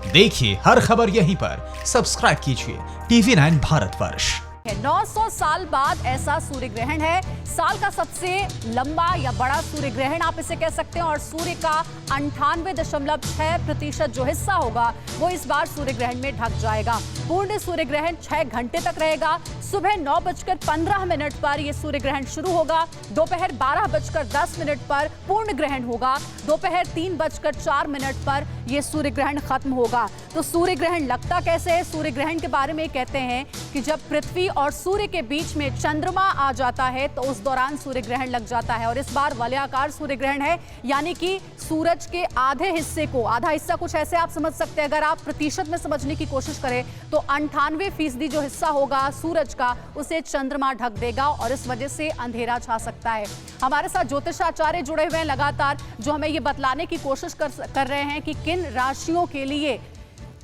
देखिए हर खबर यहीं पर, सब्सक्राइब कीजिए TV9 भारतवर्ष। 900 साल बाद ऐसा सूर्य ग्रहण है, साल का सबसे लंबा या बड़ा सूर्य ग्रहण आप इसे कह सकते हैं। और सूर्य का 98.6% जो हिस्सा होगा वो इस बार सूर्य ग्रहण में ढक जाएगा। पूर्ण सूर्य ग्रहण 6 घंटे तक रहेगा। सुबह 9:15 पर यह सूर्य ग्रहण शुरू होगा। दोपहर 12:10 पर पूर्ण ग्रहण होगा। दोपहर 3:04 पर यह सूर्य ग्रहण खत्म होगा। तो सूर्य ग्रहण लगता कैसे है? सूर्य ग्रहण के बारे में कहते हैं कि जब पृथ्वी और सूर्य के बीच में चंद्रमा आ जाता है तो उस दौरान सूर्य ग्रहण लग जाता है। और इस बार वलयाकार सूर्य ग्रहण है, यानी कि सूरज के आधे हिस्से को, आधा हिस्सा कुछ ऐसे आप समझ सकते हैं, अगर आप प्रतिशत में समझने की कोशिश करें तो 98% जो हिस्सा होगा सूरज का, उसे चंद्रमा ढक देगा और इस वजह से अंधेरा छा सकता है। हमारे साथ ज्योतिषाचार्य जुड़े हुए हैं लगातार, जो हमें ये बतलाने की कोशिश कर रहे हैं कि किन राशियों के लिए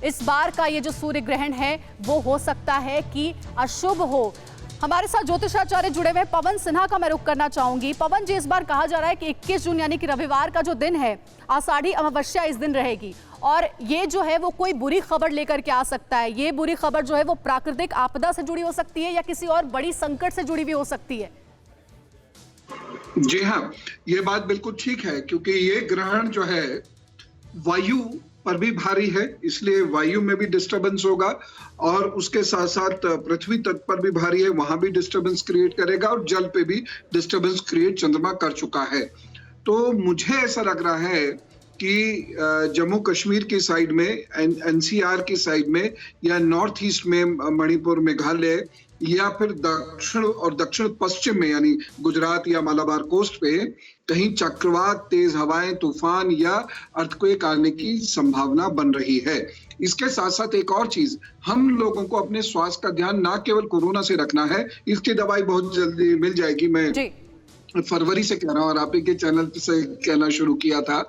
इस बार का ये जो सूर्य ग्रहण है वो हो सकता है कि अशुभ हो। हमारे साथ ज्योतिषाचार्य जुड़े हुए पवन सिन्हा का मैं रुख करना चाहूंगी। पवन जी, इस बार कहा जा रहा है कि 21 जून यानी कि रविवार का जो दिन है, आषाढ़ी अमावस्या इस दिन रहेगी और ये जो है वो कोई बुरी खबर लेकर के आ सकता है। ये बुरी खबर जो है वो प्राकृतिक आपदा से जुड़ी हो सकती है या किसी और बड़ी संकट से जुड़ी भी हो सकती है। जी हाँ, ये बात बिल्कुल ठीक है, क्योंकि ये ग्रहण जो है वायु पर भी भारी है, इसलिए वायु में भी डिस्टरबेंस होगा और उसके साथ साथ पृथ्वी तट पर भी भारी है, वहां भी डिस्टरबेंस क्रिएट करेगा और जल पे भी डिस्टरबेंस क्रिएट चंद्रमा कर चुका है। तो मुझे ऐसा लग रहा है कि जम्मू कश्मीर की साइड में, NCR की साइड में या नॉर्थ ईस्ट में, मणिपुर, मेघालय या फिर दक्षिण और दक्षिण पश्चिम में यानी गुजरात या मालाबार कोस्ट पे कहीं चक्रवात, तेज हवाएं, तूफान या अर्थक्वेक आने की संभावना बन रही है। इसके साथ साथ एक और चीज, हम लोगों को अपने स्वास्थ्य का ध्यान ना केवल कोरोना से रखना है, इसकी दवाई बहुत जल्दी मिल जाएगी। मैं फरवरी से कह रहा हूँ और आप के चैनल से कहना शुरू किया था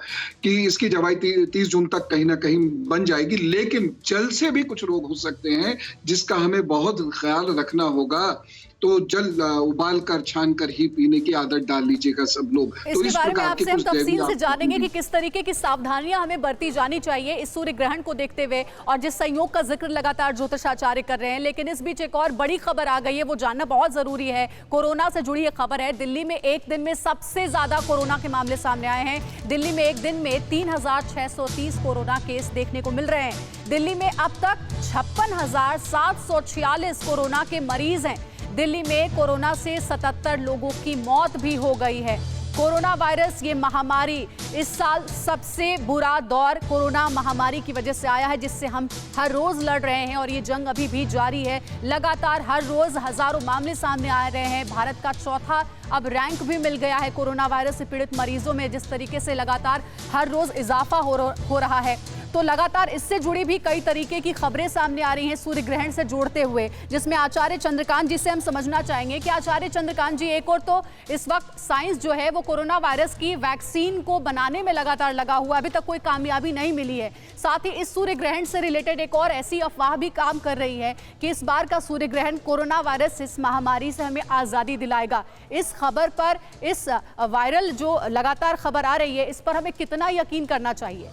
कि इसकी दवाई 30 जून तक कहीं ना कहीं बन जाएगी। लेकिन जल से भी कुछ रोग हो सकते हैं जिसका हमें बहुत ख्याल रखना होगा। तो जल उबाल कर, छान कर ही पीने की आदत डाल लीजिएगा सब लोग। तो इस बारे में आपसे हम तफसील से जानेंगे कि किस तरीके की सावधानियां हमें बरती जानी चाहिए इस सूर्य ग्रहण को देखते हुए, और जिस संयोग का जिक्र लगातार ज्योतिषाचार्य कर रहे हैं। लेकिन इस बीच एक और बड़ी खबर आ गई है, वो जानना बहुत जरूरी है। कोरोना से जुड़ी एक खबर है। दिल्ली में एक दिन में सबसे ज्यादा कोरोना के मामले सामने आए हैं। दिल्ली में एक दिन में 3630 कोरोना केस देखने को मिल रहे हैं। दिल्ली में अब तक 56,746 कोरोना के मरीज हैं। दिल्ली में कोरोना से 77 लोगों की मौत भी हो गई है। कोरोना वायरस, ये महामारी, इस साल सबसे बुरा दौर कोरोना महामारी की वजह से आया है, जिससे हम हर रोज लड़ रहे हैं और ये जंग अभी भी जारी है। लगातार हर रोज हजारों मामले सामने आ रहे हैं। भारत का चौथा अब रैंक भी मिल गया है कोरोना वायरस से पीड़ित मरीजों में। जिस तरीके से लगातार हर रोज इजाफा हो रहा है, तो लगातार इससे जुड़ी भी कई तरीके की खबरें सामने आ रही हैं सूर्य ग्रहण से जोड़ते हुए, जिसमें आचार्य चंद्रकांत जी से हम समझना चाहेंगे कि आचार्य चंद्रकांत जी, एक और तो इस वक्त साइंस जो है वो कोरोना वायरस की वैक्सीन को बनाने में लगातार लगा हुआ, अभी तक कोई कामयाबी नहीं मिली है। साथ ही इस सूर्य ग्रहण से रिलेटेड एक और ऐसी अफवाह भी काम कर रही है कि इस बार का सूर्य ग्रहण कोरोना वायरस, इस महामारी से हमें आजादी दिलाएगा। इस खबर पर, इस वायरल जो लगातार खबर आ रही है, इस पर हमें कितना यकीन करना चाहिए?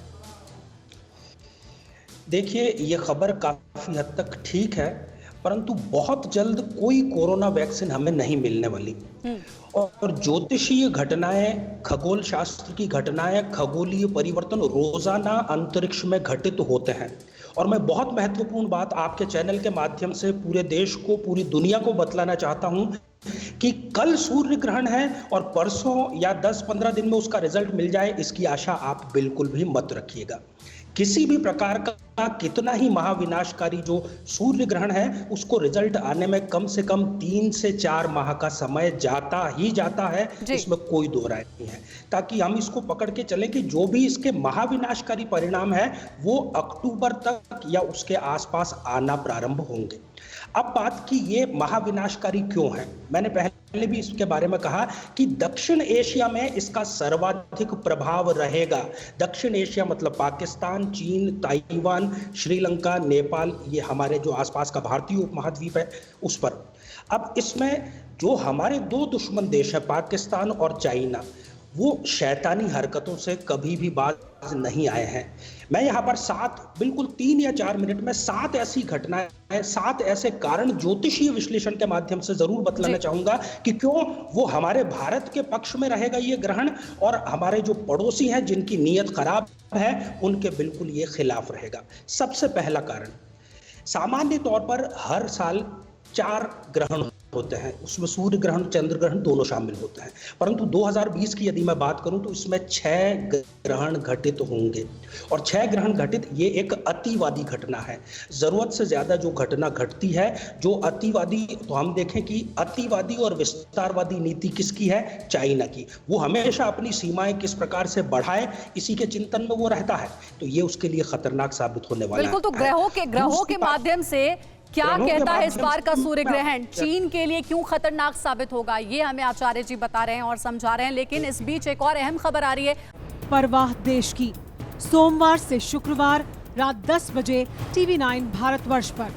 देखिए, ये खबर काफ़ी हद तक ठीक है, परंतु बहुत जल्द कोई कोरोना वैक्सीन हमें नहीं मिलने वाली। और ज्योतिषीय घटनाएं, खगोल शास्त्र की घटनाएं, खगोलीय परिवर्तन रोजाना अंतरिक्ष में घटित होते हैं। और मैं बहुत महत्वपूर्ण बात आपके चैनल के माध्यम से पूरे देश को, पूरी दुनिया को बतलाना चाहता हूं कि कल सूर्य ग्रहण है और परसों या 10-15 दिन में उसका रिजल्ट मिल जाए, इसकी आशा आप बिल्कुल भी मत रखिएगा। किसी भी प्रकार का कितना ही महाविनाशकारी जो सूर्य ग्रहण है, उसको रिजल्ट आने में कम से कम 3 से 4 माह का समय जाता ही जाता है, इसमें कोई दो राय नहीं है। ताकि हम इसको पकड़ के चलें कि जो भी इसके महाविनाशकारी परिणाम है वो अक्टूबर तक या उसके आसपास आना प्रारंभ होंगे। अब बात की ये महाविनाशकारी क्यों है, मैंने पहले भी इसके बारे में कहा कि दक्षिण एशिया में इसका सर्वाधिक प्रभाव रहेगा। दक्षिण एशिया मतलब पाकिस्तान, चीन, ताइवान, श्रीलंका, नेपाल, ये हमारे जो आसपास का भारतीय उपमहाद्वीप है उस पर। अब इसमें जो हमारे दो दुश्मन देश है, पाकिस्तान और चाइना, वो शैतानी हरकतों से कभी भी बाज नहीं आए हैं। मैं यहाँ पर बिल्कुल 3 या 4 मिनट में 7 ऐसी घटनाएं, 7 ऐसे कारण ज्योतिषीय विश्लेषण के माध्यम से जरूर बतलाना चाहूंगा कि क्यों वो हमारे भारत के पक्ष में रहेगा ये ग्रहण, और हमारे जो पड़ोसी हैं जिनकी नीयत खराब है उनके बिल्कुल ये खिलाफ रहेगा। सबसे पहला कारण, सामान्य तौर पर हर साल 4 ग्रहण होते हैं, उसमें सूर्य ग्रहण, चंद्र ग्रहण दोनों शामिल होते हैं, परंतु 2020 की यदि मैं बात करूं तो इसमें 6 ग्रहण घटित होंगे, और 6 ग्रहण घटित ये एक अतिवादी घटना है। जरूरत से ज्यादा जो घटना घटती है, जो अतिवादी, तो हम देखें कि अतिवादी और विस्तारवादी नीति किसकी है? चाइना की। वो हमेशा अपनी सीमाएं किस प्रकार से बढ़ाए, इसी के चिंतन में वो रहता है, तो ये उसके लिए खतरनाक साबित होने वाला है। बिल्कुल, तो ग्रहों के माध्यम से क्या कहता है इस बार का सूर्य ग्रहण चीन के लिए क्यों खतरनाक साबित होगा, ये हमें आचार्य जी बता रहे हैं और समझा रहे हैं। लेकिन इस बीच एक और अहम खबर आ रही है। परवाह देश की, सोमवार से शुक्रवार रात 10 बजे TV9 भारतवर्ष पर।